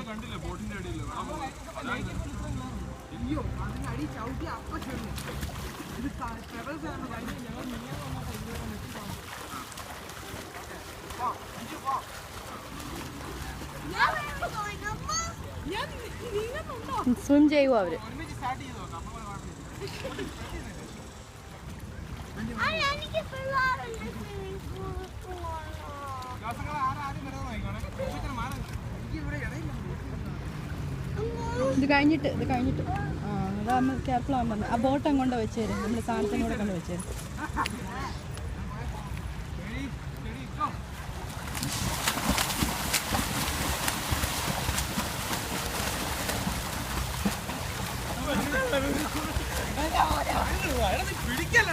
കണ്ടില്ലേ ബോട്ടിന്റെ അടിയില്ല അയ്യോ അതിനടി ചവിട്ടി അപ്പ ചെന്നു ഇത് പെടൽസാണ് കഴിഞ്ഞ ഞങ്ങൾ സ്വിം ചെയ്യുമോ അവര്? ഒരുമിച്ച് സ്റ്റാർട്ട് ചെയ്തോ ഇത് കഴിഞ്ഞിട്ട് ആ അതാകുമ്പോൾ കെയർഫുൾ ആകാൻ പറഞ്ഞു. ആ ബോട്ട് അങ്ങോട്ട് വെച്ചേരും, നമ്മുടെ സാധനത്തിനും കൂടെ കൊണ്ട് വെച്ചേരും. പിടിക്കല്ല